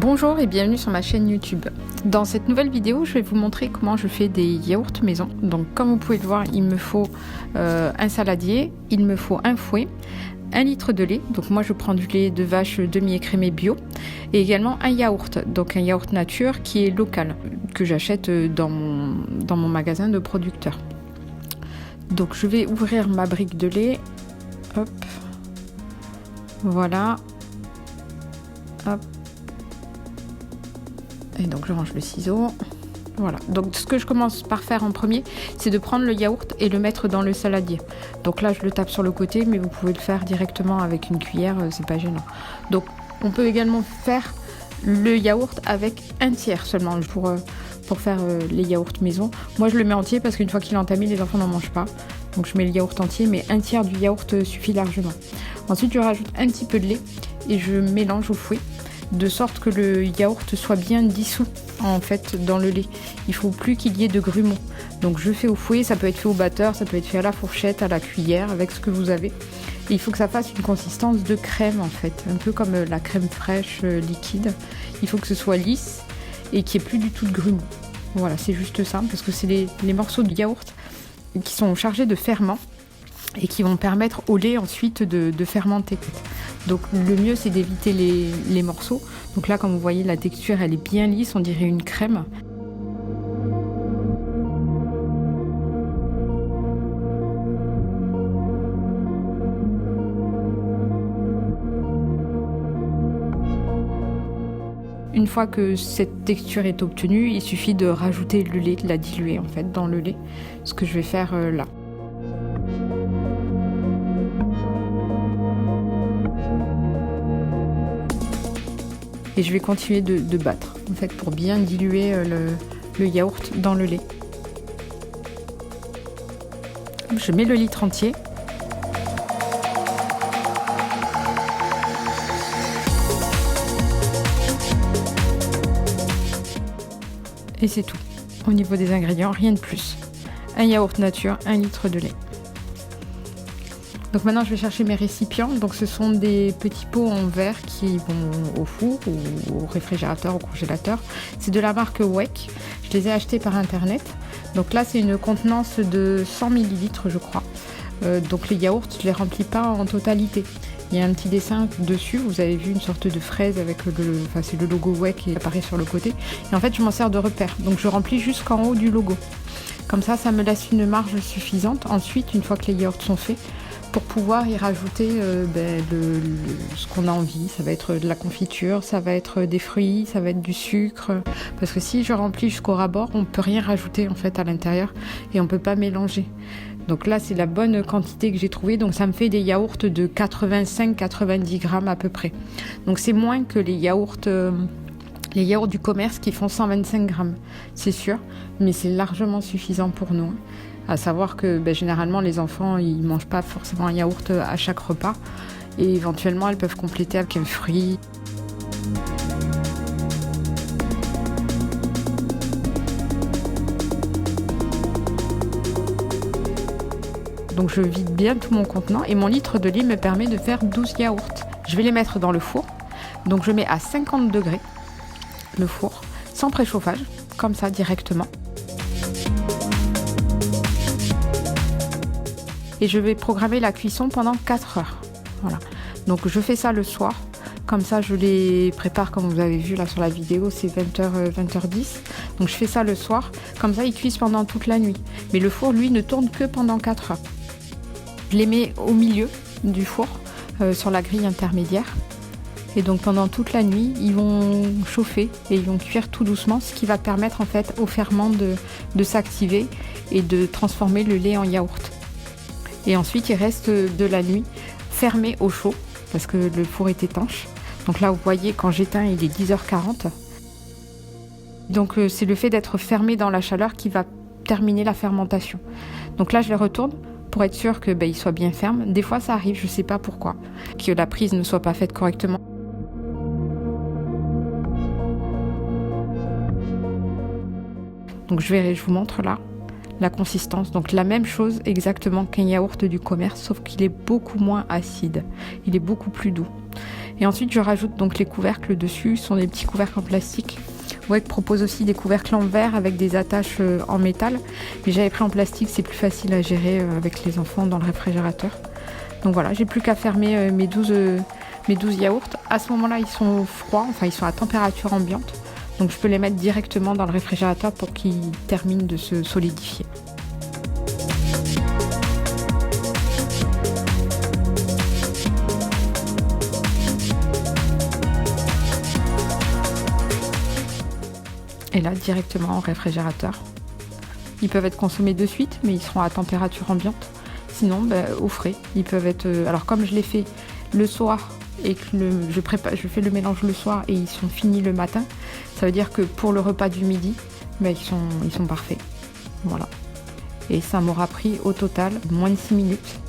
Bonjour et bienvenue sur ma chaîne YouTube. Dans cette nouvelle vidéo, je vais vous montrer comment je fais des yaourts maison. Donc comme vous pouvez le voir, il me faut un saladier, il me faut un fouet, 1 litre de lait, donc moi je prends du lait de vache demi-écrémé bio, et également un yaourt, donc un yaourt nature qui est local, que j'achète dans mon magasin de producteur. Donc je vais ouvrir ma brique de lait, hop, voilà, hop. Et donc je range le ciseau. Voilà. Donc ce que je commence par faire en premier, c'est de prendre le yaourt et le mettre dans le saladier. Donc là je le tape sur le côté, mais vous pouvez le faire directement avec une cuillère, c'est pas gênant. Donc on peut également faire le yaourt avec un tiers seulement pour faire les yaourts maison. Moi je le mets entier parce qu'une fois qu'il est entamé, les enfants n'en mangent pas. Donc je mets le yaourt entier, mais un tiers du yaourt suffit largement. Ensuite je rajoute un petit peu de lait et je mélange au fouet, de sorte que le yaourt soit bien dissous en fait dans le lait. Il faut plus qu'il y ait de grumeaux. Donc je fais au fouet, ça peut être fait au batteur, ça peut être fait à la fourchette, à la cuillère, avec ce que vous avez. Et il faut que ça fasse une consistance de crème en fait, un peu comme la crème fraîche liquide. Il faut que ce soit lisse et qu'il n'y ait plus du tout de grumeaux. Voilà, c'est juste ça, parce que c'est les morceaux de yaourt qui sont chargés de ferment et qui vont permettre au lait ensuite de fermenter. Donc le mieux c'est d'éviter les morceaux. Donc là comme vous voyez la texture elle est bien lisse, on dirait une crème. Une fois que cette texture est obtenue, il suffit de rajouter le lait, de la diluer en fait dans le lait, ce que je vais faire là. Et je vais continuer de battre en fait pour bien diluer le yaourt dans le lait. Je mets le litre entier. Et c'est tout. Au niveau des ingrédients, rien de plus. Un yaourt nature, 1 litre de lait. Donc maintenant je vais chercher mes récipients. Donc ce sont des petits pots en verre qui vont au four ou au réfrigérateur, au congélateur. C'est de la marque WEC. Je les ai achetés par internet. Donc là c'est une contenance de 100 ml je crois. Donc les yaourts je les remplis pas en totalité. Il y a un petit dessin dessus, vous avez vu une sorte de fraise avec c'est le logo WEC qui apparaît sur le côté. Et en fait je m'en sers de repère. Donc je remplis jusqu'en haut du logo. Comme ça me laisse une marge suffisante. Ensuite une fois que les yaourts sont faits, pour pouvoir y rajouter ce qu'on a envie. Ça va être de la confiture, ça va être des fruits, ça va être du sucre. Parce que si je remplis jusqu'au ras-bord, on ne peut rien rajouter en fait à l'intérieur et on ne peut pas mélanger. Donc là, c'est la bonne quantité que j'ai trouvée. Donc ça me fait des yaourts de 85-90 grammes à peu près. Donc c'est moins que les yaourts du commerce qui font 125 grammes, c'est sûr. Mais c'est largement suffisant pour nous. À savoir que généralement les enfants ils mangent pas forcément un yaourt à chaque repas et éventuellement elles peuvent compléter avec un fruit. Donc je vide bien tout mon contenant et mon litre de lait me permet de faire 12 yaourts. Je vais les mettre dans le four. Donc je mets à 50 degrés le four sans préchauffage, comme ça directement. Et je vais programmer la cuisson pendant 4 heures. Voilà. Donc je fais ça le soir. Comme ça je les prépare comme vous avez vu là sur la vidéo, c'est 20h, 20h10. Donc je fais ça le soir. Comme ça ils cuisent pendant toute la nuit. Mais le four lui ne tourne que pendant 4 heures. Je les mets au milieu du four, sur la grille intermédiaire. Et donc pendant toute la nuit, ils vont chauffer et ils vont cuire tout doucement, ce qui va permettre en fait au ferment de s'activer et de transformer le lait en yaourt. Et ensuite, il reste de la nuit fermé au chaud parce que le four est étanche. Donc là, vous voyez, quand j'éteins, il est 10h40. Donc c'est le fait d'être fermé dans la chaleur qui va terminer la fermentation. Donc là, je les retourne pour être sûr que il soit bien ferme. Des fois, ça arrive, je ne sais pas pourquoi, que la prise ne soit pas faite correctement. Donc je vous montre là. La consistance, donc la même chose exactement qu'un yaourt du commerce, sauf qu'il est beaucoup moins acide, il est beaucoup plus doux. Et ensuite, je rajoute donc les couvercles dessus. Ce sont des petits couvercles en plastique. WEC propose aussi des couvercles en verre avec des attaches en métal. Mais j'avais pris en plastique, c'est plus facile à gérer avec les enfants dans le réfrigérateur. Donc voilà, j'ai plus qu'à fermer mes 12 yaourts. À ce moment-là, ils sont froids, enfin ils sont à température ambiante. Donc je peux les mettre directement dans le réfrigérateur pour qu'ils terminent de se solidifier. Et là, directement au réfrigérateur. Ils peuvent être consommés de suite, mais ils seront à température ambiante. Sinon, au frais. Ils peuvent être. Alors, comme je l'ai fait le soir et que je fais le mélange le soir et ils sont finis le matin, ça veut dire que pour le repas du midi, ils sont parfaits. Voilà. Et ça m'aura pris au total moins de 6 minutes.